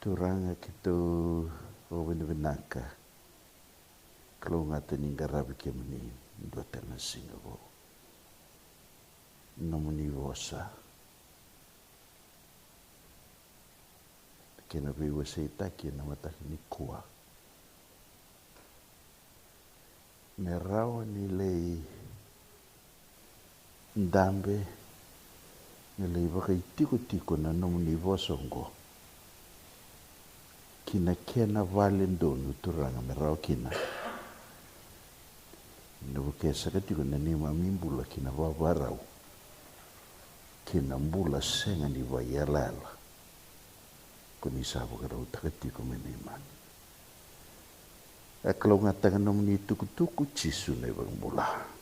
Turanga ki tō o winawanaka. Kalunga te ninga rawi ke mani ndua tana singa wo. Nomuni wosa. Kena viwa se itaki na mataki ni kua. Me rawa ni lei ndambe ni lei waka i tiko na nomuni wosongo. Kina kena vale ndonu turanga me rawa kina. Nau ke sakatiko na nima mimbula kina wawarau. Kina mbula senga ni waialala. Kuni sabu karau takatiko me nimani. Kalau ngatakan nomini tuku-tuku cisu na ibang mula.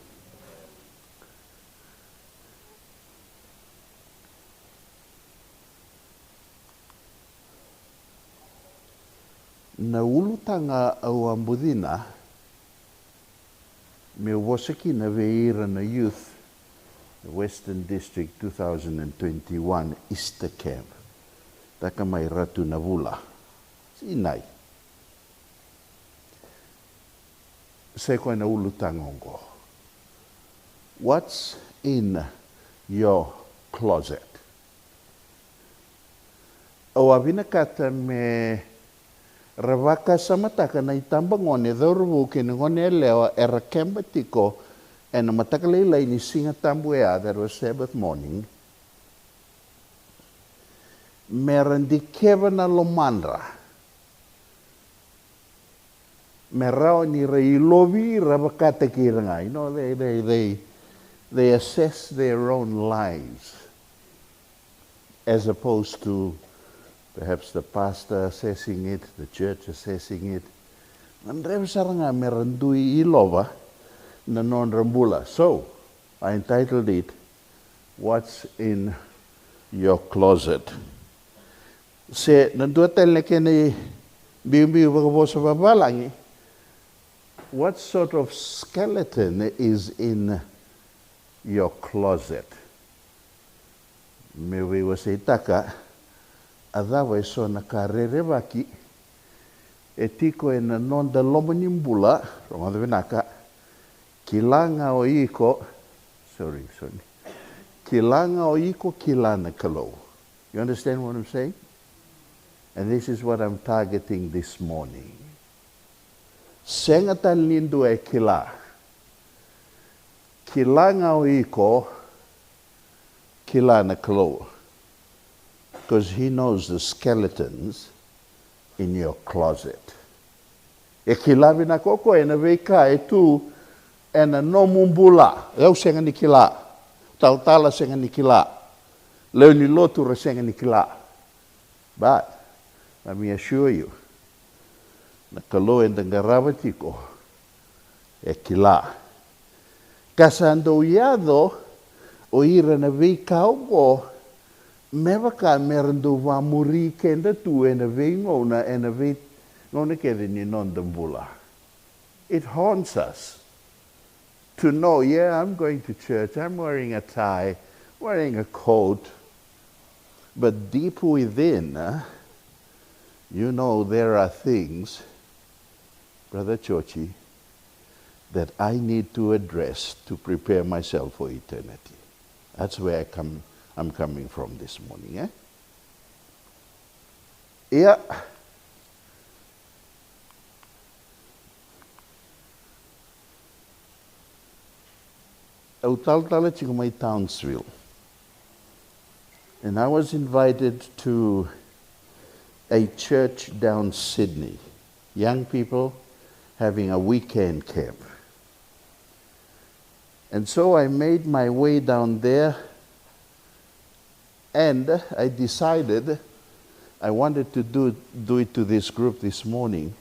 Na ulu tanga au ambudina, me wasaki na veira na youth, Western District 2021 Easter Camp. Taka mai ratu na vula. Sinai. Se koe na ulu tangongo. What's in your closet? O avina kata me ravaka samataka na itamba ngone dhorvu ke ngone leo era kemba tiko and mataka leila ini singa tambu ea that was Sabbath morning. Merandi kevana lomandra. Merao ni rei lovi rabakata kiranga. You know, they assess their own lives as opposed to perhaps the pastor assessing it, the church assessing it. Nandrev saranga merandui ilova na non rambula. So, I entitled it, What's in Your Closet? Se nanduatel na kene biu-biu wakabosa babalangi. What sort of skeleton is in your closet? Me wiwa se itaka, adhawa iso na karerevaki, etiko e na nonda lomanimbula, ronga vinaka, kilanga o iko, kilanga o iko kilana kalo. You understand what I'm saying? And this is what I'm targeting this morning. Sengatan lindu e kila. Kilanga o iko, kilana kalo. Because he knows the skeletons in your closet. E kila vina koko e na veika e tu e na no mumbula. Leo senga ni kila. Tautala senga ni kila. Leo ni lotu ra senga ni kila. But let me assure you, na kalo e ngarawa tiko e kila. Kasando iado o ira na veika o mewa ka merendu wa muri kenda tu e na vei ngona e na vei ngona kede ni nondambula. It haunts us to know, yeah, I'm going to church, I'm wearing a tie, wearing a coat, but deep within, you know there are things, Brother Chochi, that I need to address to prepare myself for eternity. That's where I'm coming from this morning. Eh? Yeah. Autaltala chikumai Townsville. And I was invited to a church down Sydney. Young people having a weekend camp. And so I made my way down there and I decided I wanted to do it to this group this morning.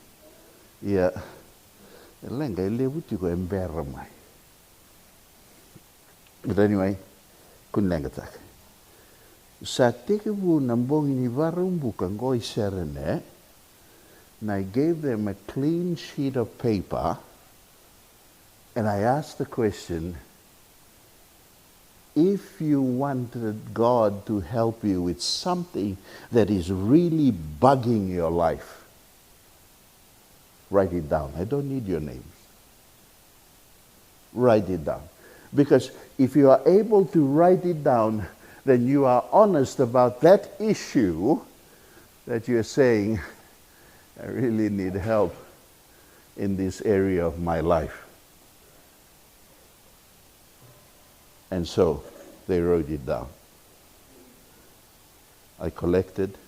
Yeah. But anyway, kunlengatak. Sa tekebu nambong inivarong bukang ko iserene, and I gave them a clean sheet of paper, and I asked the question, if you wanted God to help you with something that is really bugging your life, write it down. I don't need your names. Write it down. Because if you are able to write it down, then you are honest about that issue that you're saying, I really need help in this area of my life. And so they wrote it down. I collected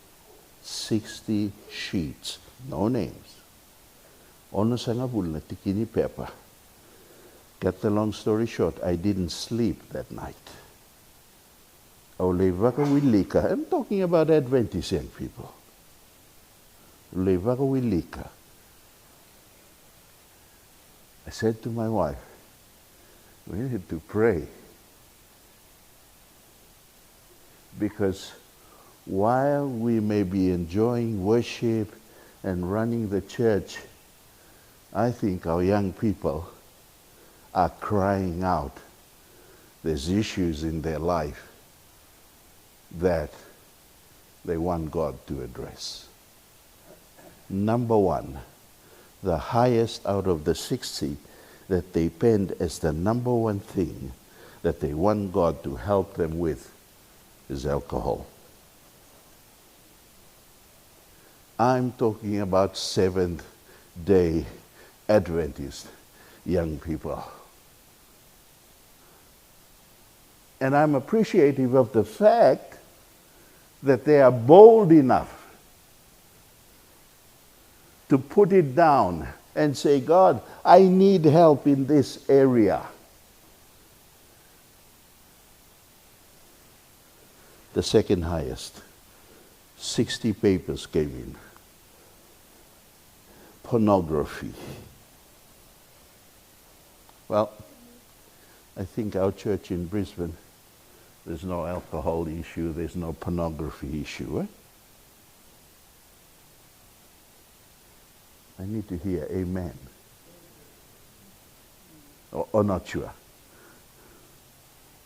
60 sheets, no names. Ono sanga bulna tikini paper. Cut the long story short, I didn't sleep that night. I'm talking about Adventist young people. I said to my wife, we need to pray. Because while we may be enjoying worship and running the church, I think our young people are crying out. There's issues in their life that they want God to address. Number one, the highest out of the 60 that they penned as the number one thing that they want God to help them with is alcohol. I'm talking about Seventh-day Adventist young people. And I'm appreciative of the fact that they are bold enough to put it down and say, God, I need help in this area. The second highest, 60 papers came in. Pornography. Well, I think our church in Brisbane, there's no alcohol issue, there's no pornography issue. Eh? I need to hear amen. Or not sure.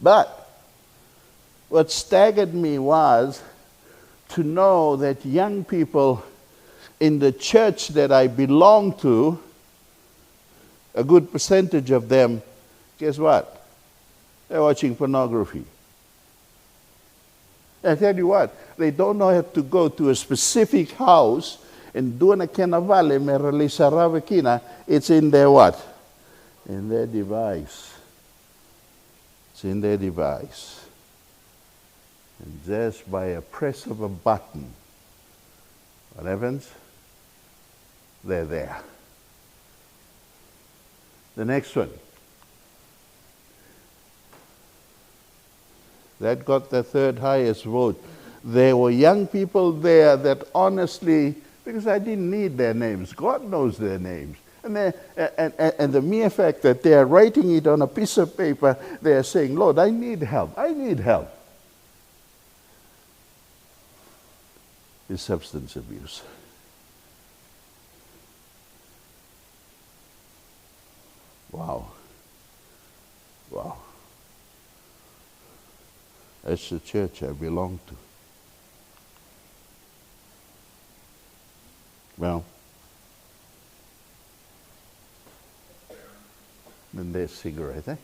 But what staggered me was to know that young people in the church that I belong to, a good percentage of them, guess what? They're watching pornography. I tell you what, they don't have to go to a specific house and do a kenavale me realizarava kina. It's in their what? In their device. It's in their device. And just by a press of a button, what happens? They're there. The next one. That got the third highest vote. There were young people there that honestly, because I didn't need their names, God knows their names. And the mere fact that they are writing it on a piece of paper, they are saying, Lord, I need help. I need help. Is substance abuse. Wow. Wow. That's the church I belong to. Well, then there's cigarette, eh?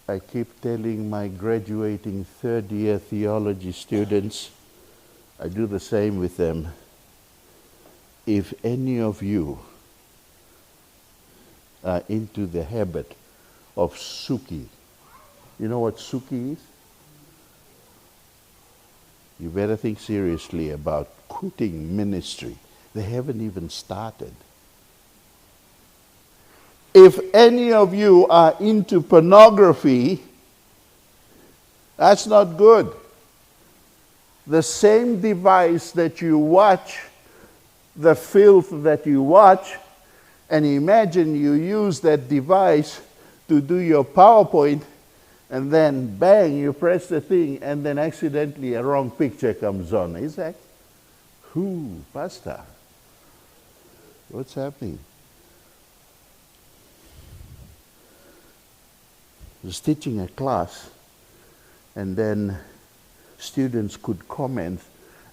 I keep telling my graduating third-year theology students, I do the same with them. If any of you are into the habit of suki, you know what suki is? You better think seriously about quitting ministry. They haven't even started. If any of you are into pornography, that's not good. The same device that you watch, the filth that you watch, and imagine you use that device to do your PowerPoint, and then bang, you press the thing, and then accidentally a wrong picture comes on. Is that? Pastor? What's happening? was teaching a class, and then students could comment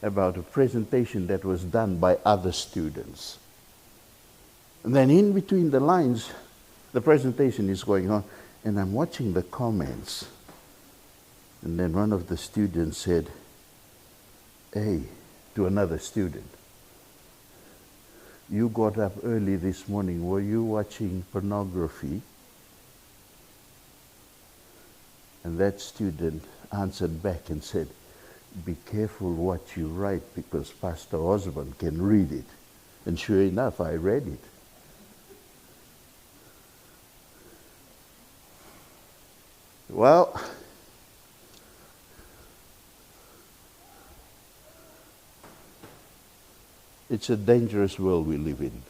about a presentation that was done by other students. And then in between the lines, the presentation is going on, and I'm watching the comments. And then one of the students said, "Hey," to another student, "you got up early this morning. Were you watching pornography?" And that student answered back and said, "Be careful what you write, because Pastor Osborne can read it." And sure enough, I read it. Well, it's a dangerous world we live in.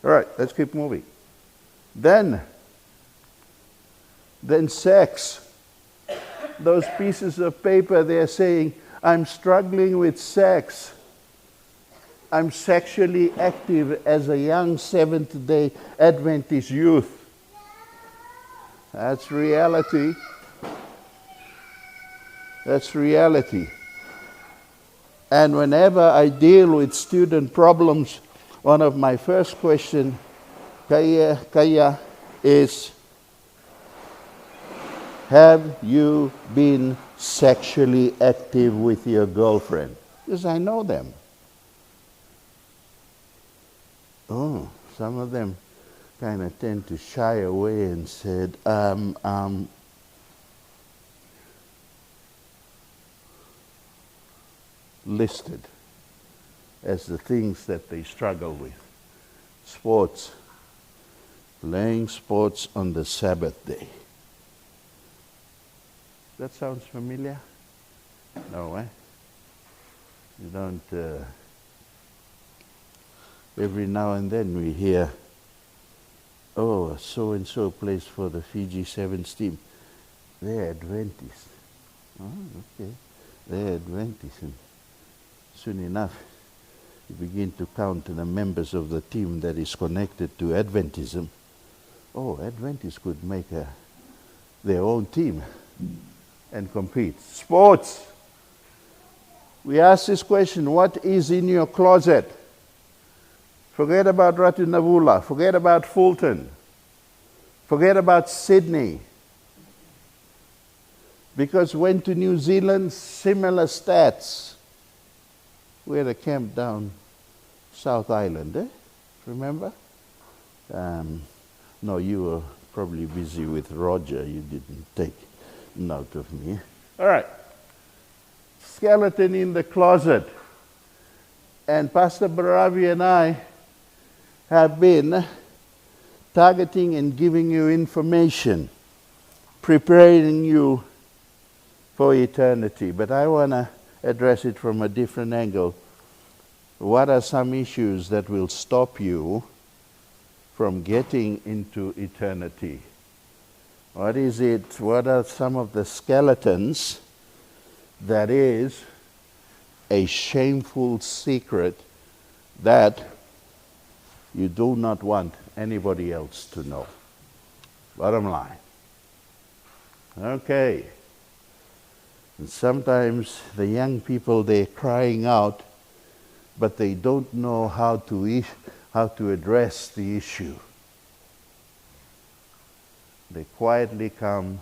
All right, let's keep moving. Then sex. Those pieces of paper, they're saying, "I'm struggling with sex. I'm sexually active as a young Seventh-day Adventist youth." That's reality. That's reality. And whenever I deal with student problems, one of my first questions, Kaya, is, have you been sexually active with your girlfriend? Because I know them. Oh, some of them kind of tend to shy away and said, listed as the things that they struggle with. Sports, playing sports on the Sabbath day. That sounds familiar? No, eh? You don't... Every now and then we hear, "Oh, so-and-so plays for the Fiji Sevens team. They're Adventist." Oh, okay. They're Adventist. And soon enough, you begin to count the members of the team that is connected to Adventism. Oh, Adventists could make their own team and compete. Sports. We ask this question, what is in your closet? Forget about Ratunavula. Forget about Fulton. Forget about Sydney. Because went to New Zealand, similar stats. We had a camp down South Island, eh? Remember? No, you were probably busy with Roger. You didn't take note of me. All right. Skeleton in the closet. And Pastor Baravi and I have been targeting and giving you information, preparing you for eternity. But I want to address it from a different angle. What are some issues that will stop you from getting into eternity? What is it? What are some of the skeletons that is a shameful secret that you do not want anybody else to know? Bottom line. Okay. And sometimes the young people, they're crying out, but they don't know how to address the issue. They quietly come,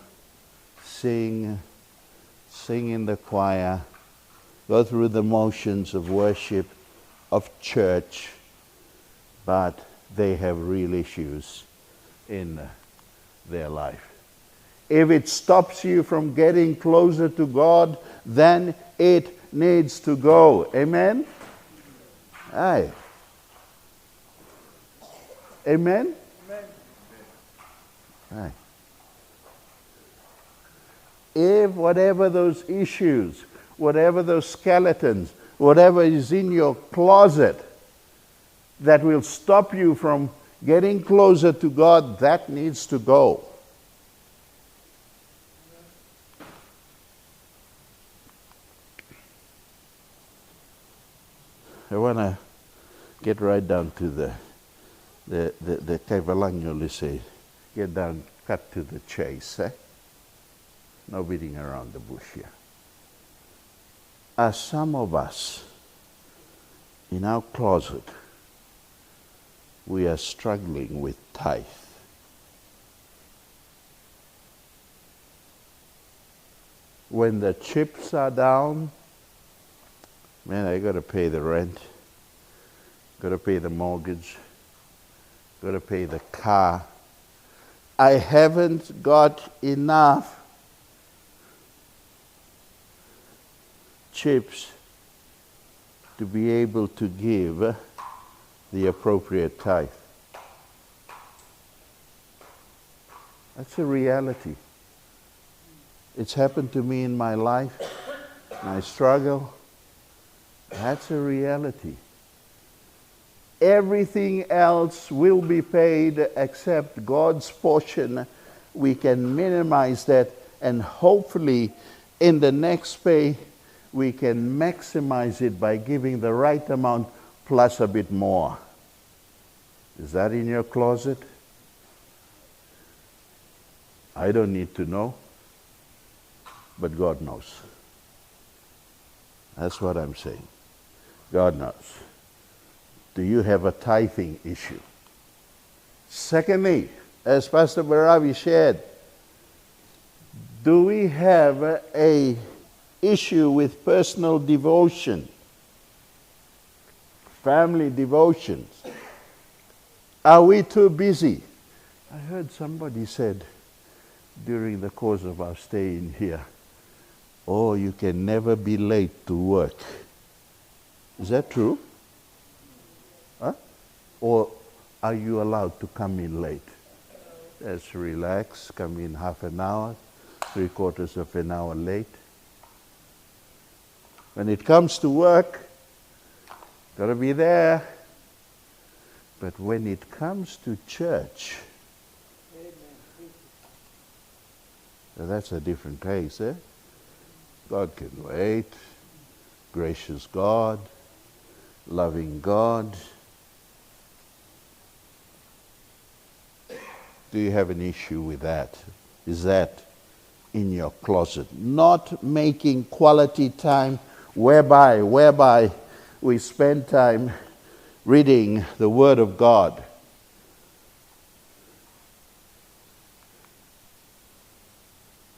sing in the choir, go through the motions of worship, of church, but they have real issues in their life. If it stops you from getting closer to God, then it needs to go. Amen? Aye. Amen? Amen. Aye. If whatever those issues, whatever those skeletons, whatever is in your closet that will stop you from getting closer to God, that needs to go. I want to get right down to the the Kaivalangoli say, get down, cut to the chase, eh? No beating around the bush here. As some of us, in our closet, we are struggling with tithe. When the chips are down, man, I got to pay the rent, got to pay the mortgage, got to pay the car. I haven't got enough chips to be able to give the appropriate tithe. That's a reality. It's happened to me in my life, my struggle. That's a reality. Everything else will be paid except God's portion. We can minimize that, and hopefully in the next pay we can maximize it by giving the right amount plus a bit more. Is that in your closet? I don't need to know, but God knows. That's what I'm saying. God knows. Do you have a tithing issue? Secondly, as Pastor Baravi shared, do we have a issue with personal devotion, family devotions? Are we too busy? I heard somebody said during the course of our stay in here, oh, you can never be late to work. Is that true? Huh? Or are you allowed to come in late? Just relax, come in half an hour, 3/4 of an hour late. When it comes to work, got to be there. But when it comes to church, that's a different case, eh? God can wait. Gracious God, loving God. Do you have an issue with that? Is that in your closet? Not making quality time whereby we spend time reading the Word of God.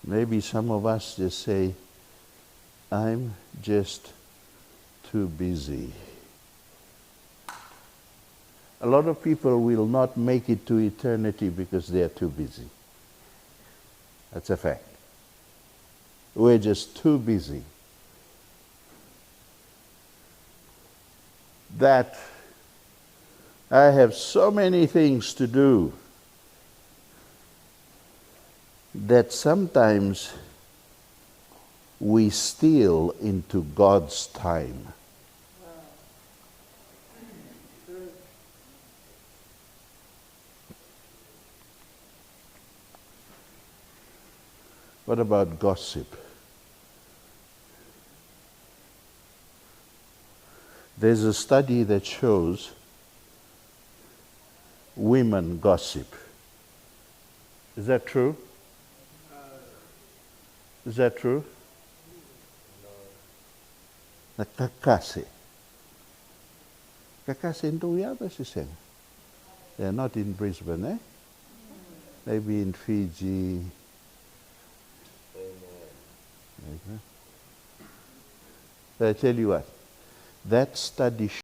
Maybe some of us just say, I'm just too busy. A lot of people will not make it to eternity because they are too busy. That's a fact. We're just too busy. That I have so many things to do that sometimes we steal into God's time. What about gossip? There's a study that shows women gossip. Is that true? Is that true? The kakase. Kakase in Tuyaba, she said. They're not in Brisbane, eh? Maybe in Fiji. Amen. I tell you what, that study